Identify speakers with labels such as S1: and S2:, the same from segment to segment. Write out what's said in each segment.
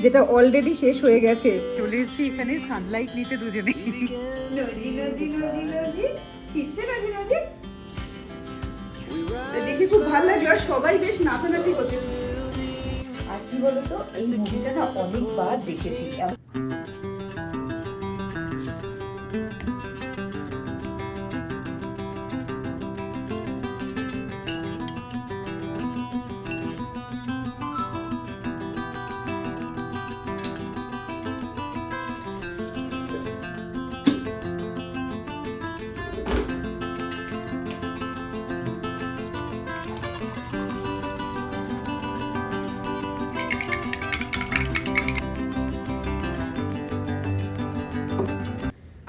S1: যেটা অলরেডি শেষ হয়ে গেছে। চলে এসেছি এখানে সানলাইট নিতে দুজনে। দেখি খুব ভালো লাগলো, আর সবাই বেশ নাচানাচি করছে। আর কি বলতো, এই মুভিটা না অনেকবার দেখেছি।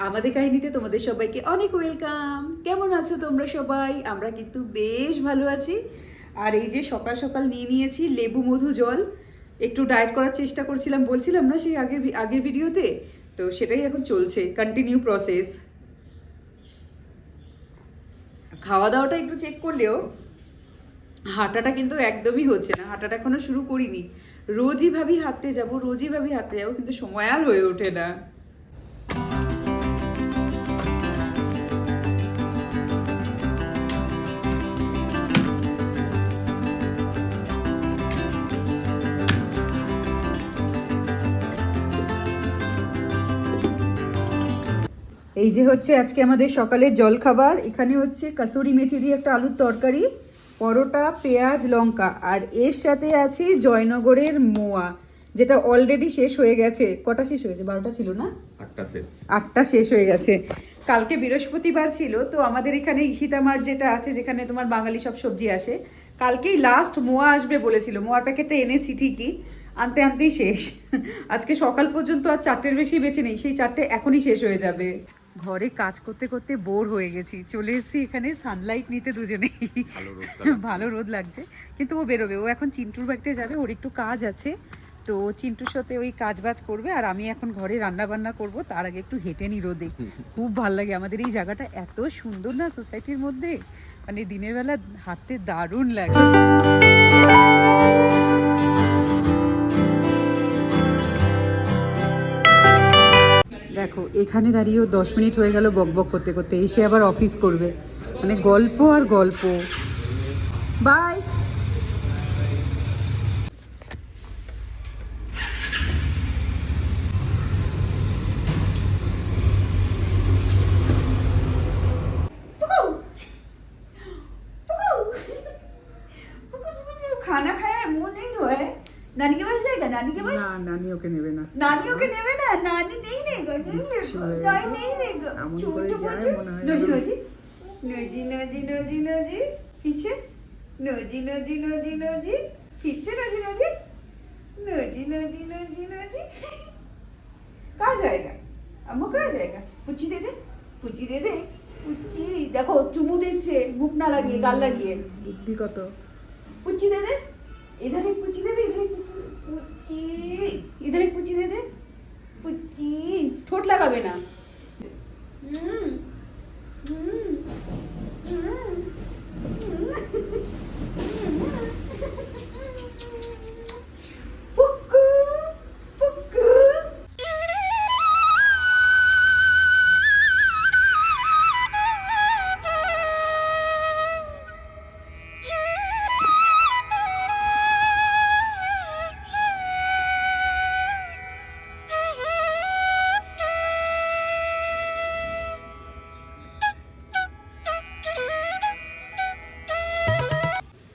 S1: আমাদের কাহিনীতে তোমাদের সবাইকে অনেক ওয়েলকাম। কেমন আছো তোমরা সবাই? আমরা কিন্তু বেশ ভালো আছি। আর এই যে সকাল সকাল নিয়ে নিয়েছি লেবু মধু জল। একটু ডায়েট করার চেষ্টা করছিলাম, বলছিলাম না সেই আগের ভিডিওতে, তো সেটাই এখন চলছে, কন্টিনিউ প্রসেস। খাওয়া দাওয়াটা একটু চেক করলেও হাঁটাটা কিন্তু একদমই হচ্ছে না। হাঁটাটা এখনো শুরু করিনি। রোজই ভাবি হাঁটতে যাবো, কিন্তু সময় আর হয়ে ওঠে না। এই যে হচ্ছে আজকে আমাদের সকালের জল খাবার। এখানে হচ্ছে কাসুরি মেথি দিয়ে একটা আলুর তরকারি, পরোটা, পেঁয়াজ, লঙ্কা, আর এর সাথে আছে জয়নগরের মোয়া, যেটা অলরেডি শেষ হয়ে গেছে। কটা শেষ হয়েছে? 12টা ছিল না? 8টা শেষ হয়ে গেছে। কালকে বৃহস্পতিবার ছিল, তো আমাদের এখানে ইশিতামার যেটা আছে, যেখানে তোমার বাঙালি সব সবজি আসে, কালকেই লাস্ট মোয়া আসবে বলেছিল। মোয়ার প্যাকেটটা এনেছি ঠিকই, আনতে আনতেই শেষ। আজকে সকাল পর্যন্ত আর 4টের বেশি বেঁচে নেই, সেই 4টে এখনই শেষ হয়ে যাবে। ঘরে কাজ করতে করতে বোর হয়ে গেছি, চলে এসেছি এখানে সানলাইট নিতে দুজনে। ভালো রোদ লাগছে, কিন্তু ও বেরোবে। ও এখন চিন্টুর বাড়িতে যাবে, ওর একটু কাজ আছে, তো চিন্টুর সাথে ওই কাজ বাজ করবে। আর আমি এখন ঘরে রান্না বান্না করব, তার আগে একটু হেঁটে নি রোদে। খুব ভাল লাগে আমাদের এই জায়গাটা, এত সুন্দর না সোসাইটির মধ্যে, মানে দিনের বেলা হাঁটতে দারুণ লাগে। দেখো এখানে দাঁড়িয়েও 10 মিনিট হয়ে গেল বকবক করতে করতে, এসে আবার অফিস করবে, মানে গল্প আর গল্প। বাই। खाना खाया मुंह नहीं धोया है। नानी के पास जाएगा? नानी के पास? ना, नानी ओके नेবে না। नानी ओके নেবে না? নানি नहीं নেगा, नहीं নেगा। ছোট করে যায় মনে হয়। নজি নজি নজি নজি নজি নজি पीछे नजी नजी नजी नजी पीछे नजी नजी नजी नजी नजी नजी। कहाँ जाएगा? अम्मू कहाँ जाएगा? पुच्ची दे दे, पुच्ची दे दे, पुच्ची। देखो चुमू দিচ্ছে, মুখ না লাগিয়ে, গাল লাগিয়ে। বুদ্ধি কত। पुच्ची दे दे, इधर एक पुच्ची दे दे, इधर एक पुच्ची, पुच्ची, इधर एक पुच्ची दे दे, पुच्ची। ठोट लगावे ना। पुक्कू पुक्कू।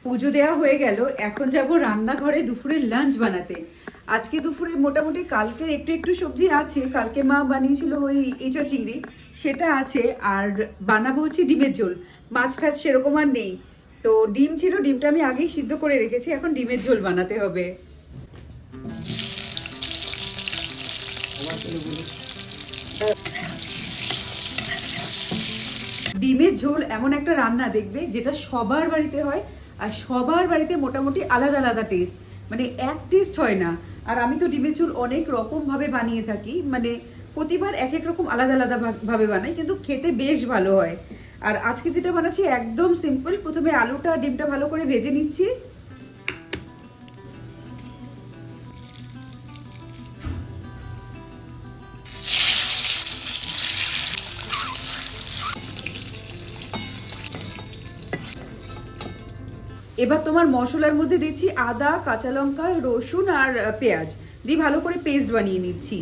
S1: পুজো দেওয়া হয়ে গেল, এখন যাব রান্নাঘরে দুপুরের লাঞ্চ বানাতে। আজকে দুপুরে মোটামুটি কালকের একটু একটু সবজি আছে, কালকে মা বানিয়েছিল ওই এঁচো চিংড়ি, সেটা আছে। আর বানাবো হচ্ছে ডিমের ঝোল। মাছ টাছ সেরকম আর নেই, তো ডিম ছিল, ডিমটা আমি আগেই সিদ্ধ করে রেখেছি, এখন ডিমের ঝোল বানাতে হবে। ডিমের ঝোল এমন একটা রান্না দেখবে যেটা সবার বাড়িতে হয়, আর সবার বাড়িতে মোটামুটি আলাদা আলাদা টেস্ট, মানে এক টেস্ট হয় না। আর আমি তো ডিমের ঝোল অনেক রকম ভাবে বানিয়ে থাকি, মানে প্রতিবার এক এক রকম আলাদা আলাদা ভাবে বানাই, কিন্তু খেতে বেশ ভালো হয়। আর আজকে যেটা বানাচ্ছি একদম সিম্পল। প্রথমে আলুটা ডিমটা ভালো করে ভেজে নিচ্ছি। এবার তোমার মশলার মধ্যে দিচ্ছি আদা, কাঁচা লঙ্কা, রসুন আর পেঁয়াজ দিয়ে ভালো করে পেস্ট বানিয়ে নিচ্ছি।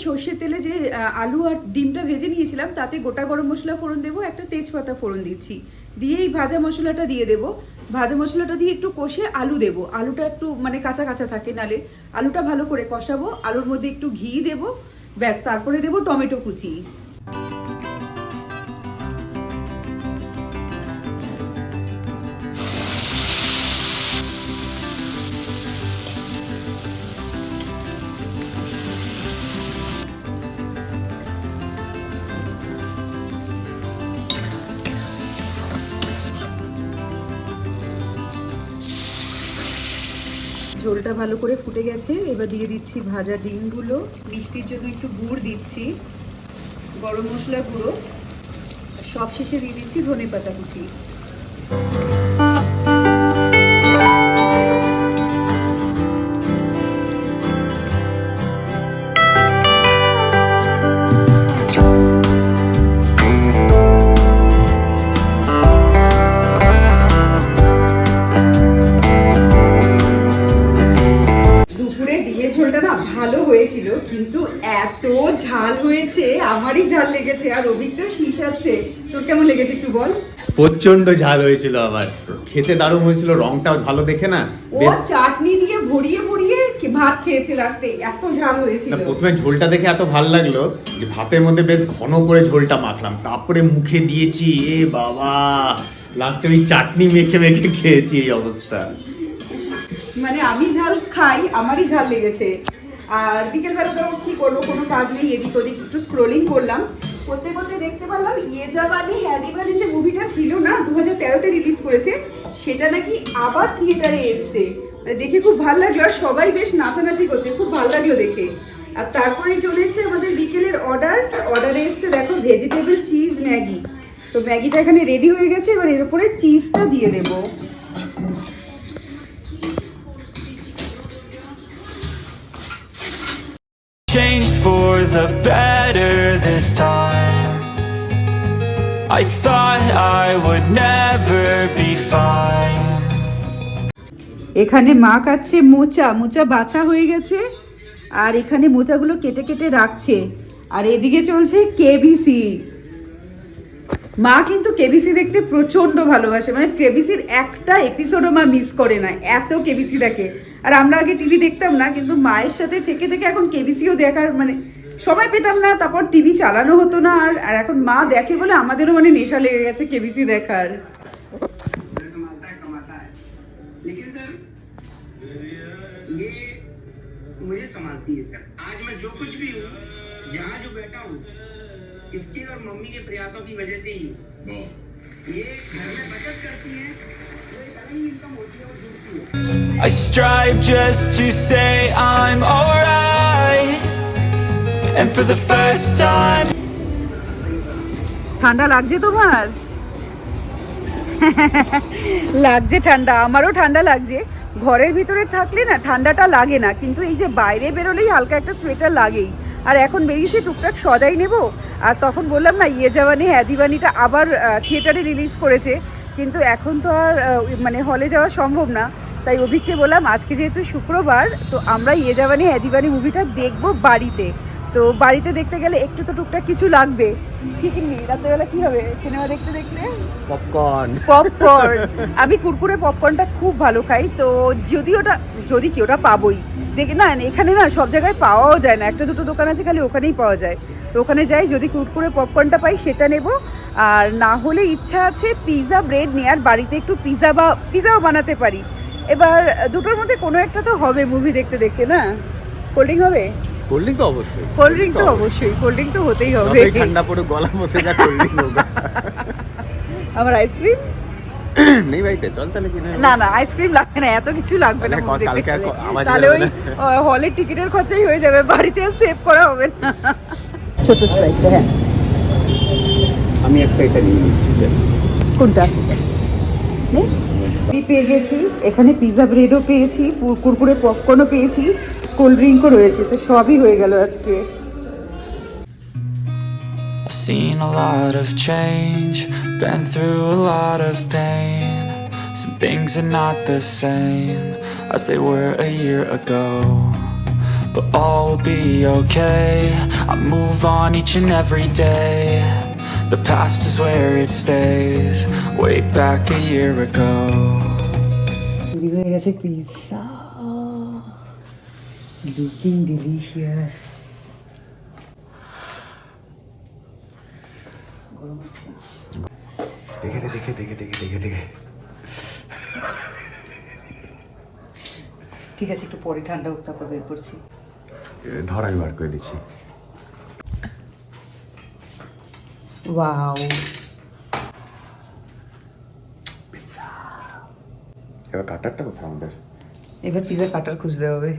S1: সর্ষের তেলে যে আলু আর ডিমটা ভেজে নিয়েছিলাম তাতে গোটা গরম মশলা ফোড়ন দেবো, একটা তেজপাতা ফোড়ন দিচ্ছি, দিয়ে এই ভাজা মশলাটা দিয়ে দেবো। ভাজা মশলাটা দিয়ে একটু কষে আলু দেবো, আলুটা একটু মানে কাঁচা কাঁচা থাকে, নালে আলুটা ভালো করে কষাবো, আলুর মধ্যে একটু ঘি দেবো, ব্যাস তারপরে দেবো টমেটো কুচি। ঝোলটা ভালো করে ফুটে গেছে, এবার দিয়ে দিচ্ছি ভাজা ডিমগুলো, মিষ্টির জন্য একটু গুড় দিচ্ছি, গরম মশলা গুঁড়ো, সব শেষে দিয়ে দিচ্ছি ধনেপাতা কুচি। ঝোলটা না ভালো হয়েছিল, কিন্তু এত ঝাল হয়েছে, আমারই ঝাল লেগেছে, আর অভিক তো শিশাচ্ছে। তোর কেমন লেগেছে একটু বল।
S2: প্রচন্ড ঝাল হয়েছিল, আবার খেতে দারুণ হয়েছিল, রংটাও ভালো দেখে না।
S1: ও চাটনি দিয়ে ভরিয়ে ভরিয়ে ভাত খেয়েছে লাস্টে, এত ঝাল হয়েছিল।
S2: প্রথমে ঝোলটা দেখে এত ভালো লাগলো যে ভাতের মধ্যে বেশ ঘন করে ঝোলটা মাখলাম, তারপরে মুখে দিয়েছি, এ বাবা লাস্টে ওই চাটনি মেখে মেখে খেয়েছি, এই অবস্থা।
S1: মানে আমি ঝাল খাই, আমারই ঝাল লেগেছে। আর বিকেলবেলাটাও কি করবো, কোনো কাজ নেই, এদিক ওদিক একটু স্ক্রোলিং করলাম, করতে করতে দেখতে পারলাম ইয়ে জাওয়ানি হ্যায় দিওয়ানি যে মুভিটা ছিল না 2013-তে রিলিজ করেছে, সেটা নাকি আবার থিয়েটারে এসছে। মানে দেখে খুব ভালো লাগলো, আর সবাই বেশ নাচানাচি করছে, খুব ভালো লাগলো দেখে। আর তারপরেই চলে এসছে আমাদের বিকেলের অর্ডারে এসছে দেখো ভেজিটেবল চিজ ম্যাগি। তো ম্যাগিটা এখানে রেডি হয়ে গেছে, এবার এর উপরে চিজটা দিয়ে দেবো।
S3: Changed for the better this time. I thought I would never be fine.
S1: এখানে মা কাটছে মোচা, মোচা বাছা হয়ে গেছে, আর এখানে মোচাগুলো কেটে কেটে রাখছে, আর এদিকে চলছে কেবিসি। মা কিন্তু কেবিসি দেখতে প্রচন্ড ভালোবাসে, মানে কেবিসির একটা এপিসোডও মা মিস করে না, এত কেবিসি দেখে। আর আমরা আগে টিভি দেখতাম না, কিন্তু মায়ের সাথে থেকে থেকে এখন কেবিসিও দেখার মানে সময় পেতাম না, তারপর টিভি চালানো হতো না, আর এখন মা দেখে বলে আমাদেরও মানে নেশা লেগে গেছে কেবিসি দেখার।
S4: मुझे संभालती है सर। आज मैं जो कुछ भी हूँ, जहाँ जो बैठा हूँ, इसके और मम्मी के प्रयासों की वजह से ही हूँ। ये घर में बचत करती है, तो एक अलग ही इनकम होती है और जुड़ती है।
S3: I strive just to say I'm alright, and for the first time.
S1: ঠান্ডা লাগছে তোমার? লাগছে ঠান্ডা, আমারও ঠান্ডা লাগছে। ঘরের ভিতরে থাকলে না ঠান্ডাটা লাগে না, কিন্তু এই যে বাইরে বেরোলেই হালকা একটা সোয়েটার লাগেই। আর এখন বেরিয়েছি টুকটাক সদাই নেব, আর তখন বললাম না ইয়ে জাওয়ানি হ্যায় দিওয়ানিটা আবার থিয়েটারে রিলিজ করেছে, কিন্তু এখন তো আর মানে হলে যাওয়া সম্ভব না, তাই অভিককে বললাম আজকে যেহেতু শুক্রবার, তো আমরা ইয়ে জাওয়ানি হ্যায় দিওয়ানি মুভিটা দেখবো বাড়িতে। তো বাড়িতে দেখতে গেলে একটু তো টুকটাক কিছু লাগবে। কি কিনবি রাত্রেবেলা, কি হবে সিনেমা দেখতে দেখলে? পপকর্ন। আমি কুরকুরে পপকর্নটা খুব ভালো খাই, তো যদি কি ওটা পাবোই দেখে না, এখানে না সব জায়গায় পাওয়াও যায় না, একটা দুটো দোকান আছে খালি ওখানেই পাওয়া যায়, তো ওখানে যাই, যদি কুরকুরে পপকর্নটা পাই সেটা নেব। আর না হলে ইচ্ছা আছে পিৎজা ব্রেড নেওয়ার, বাড়িতে একটু পিৎজাও বানাতে পারি। এবার দুটোর মধ্যে কোনো একটা তো হবে মুভি দেখতে দেখতে, না? কোল্ড ড্রিঙ্ক হবে?
S2: কোল্ড ড্রিঙ্ক তো অবশ্যই,
S1: কোল্ড ড্রিঙ্ক তো অবশ্যই, কোল্ড ড্রিঙ্ক তো হতেই হবে।
S2: ঠান্ডা পড়ে গলা বসে যায়, কোল্ড ড্রিঙ্ক হোক।
S1: আমার আইসক্রিম
S2: নেই বাড়িতে, চল তাহলে কিনে।
S1: না না আইসক্রিম লাগবে না, এত কিছু লাগবে না, তাহলে ওই হলের টিকিটের খরচাই হয়ে যাবে, বাড়িতে আর সেভ করা হবে না। ছোট স্প্রাইটটা, হ্যাঁ
S2: আমি একটা এটা নিয়ে নিচ্ছি জাস্ট।
S1: কোনটা নেই? পেয়ে গেছি এখানে, পিৎজা ব্রেডও পেয়েছি, কুরকুরে পপকর্নও পেয়েছি, কোল্ড ড্রিঙ্কও রয়েছে, তো সবই হয়ে গেল আজকে।
S3: seen a lot of change, been through a lot of pain. Some things are not the same as they were a year ago, but all will be okay. I move on each and every day. The past is where it stays, way back a year ago.
S1: তৈরি হয়ে গেছে pizza, looking delicious. গরম আছে,
S2: দেখে দেখে দেখে দেখে দেখে দেখে
S1: ঠিক আছে, একটু পরে ঠান্ডা হোক তারপর বের করছি।
S2: ধর আমি বার করে দিচ্ছি।
S1: ওয়াও,
S2: এবার কাটারটা কোথায় আমাদের?
S1: এবার পিৎজা কাটার খুঁজতে হবে।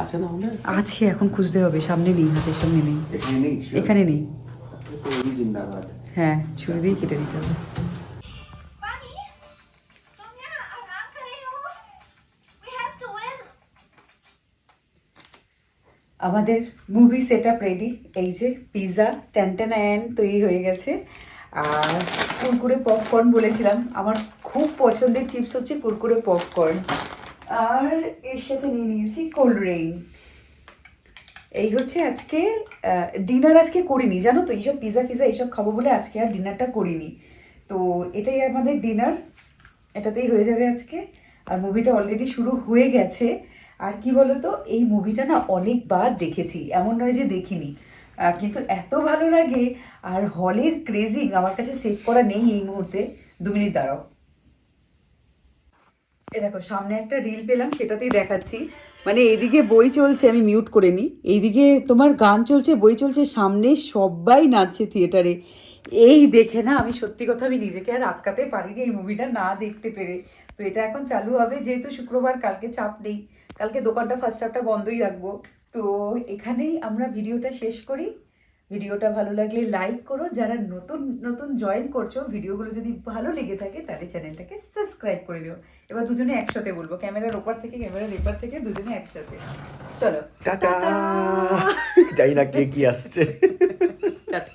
S2: আছে না আমাদের?
S1: আছে, এখন খুঁজতে হবে, সামনে নেই, হাতের সামনে নেই,
S2: এখানে নেই?
S1: এখানে নেই।
S2: জিন্দাবাদ।
S1: হ্যাঁ, ছুরি দিয়ে কেটে দিতে হবে।
S5: Bunny, तुम यहाँ आराम कर रहे हो? We have to win.
S1: আমাদের মুভি সেট আপ রেডি। এই যে পিৎজা ট্যান তৈরি হয়ে গেছে। আর কুরকুরে পপকর্ন বলেছিলাম, আমার খুব পছন্দের চিপস হচ্ছে কুরকুরে পপকর্ন। আর এর সাথে নিয়ে নিয়েছি কোল্ড ড্রিঙ্ক। এই হচ্ছে আজকে ডিনার আজকে করিনি, জানো তো, এইসব পিৎজা এইসব খাবো বলে আজকে আর ডিনারটা করিনি। তো এটাই আমাদের ডিনার, এটাতেই হয়ে যাবে আজকে। আর মুভিটা অলরেডি শুরু হয়ে গেছে। আর কি বলতো, এই মুভিটা না অনেকবার দেখেছি, এমন নয় যে দেখিনি, কিন্তু এত ভালো লাগে। আর হলের ক্রেজিং আমার কাছে সেভ করা নেই এই মুহূর্তে। 2 মিনিট দাঁড়াও। এ দেখো, সামনে একটা রিল পেলাম, সেটাতেই দেখাচ্ছি। মানে এইদিকে বই চলছে, আমি মিউট করে নিই, এইদিকে তোমার গান চলছে, বই চলছে, সামনে সবাই নাচছে থিয়েটারে। এই দেখে না, আমি সত্যি কথা, আমি নিজেকে আর আটকাতে পারিনি এই মুভিটা না দেখতে পেরে। তো এটা এখন চালু হবে, যেহেতু শুক্রবার, কালকে চাপ নেই, কালকে দোকানটা ফার্স্ট হাফটা বন্ধই রাখবো। তো এখানেই আমরা ভিডিওটা শেষ করি। ভিডিওটা ভালো লাগলে লাইক করো, যারা নতুন নতুন জয়েন করছো, ভিডিওগুলো যদি ভালো লেগে থাকে তাহলে চ্যানেলটাকে সাবস্ক্রাইব করে দিও। এবার দুজনে একসাথে বলবো, ক্যামেরার ওপার থেকে ক্যামেরার এপার থেকে দুজনে একসাথে। চলো
S2: টাটা। জানি না কে কি আসছে।
S1: টাটা।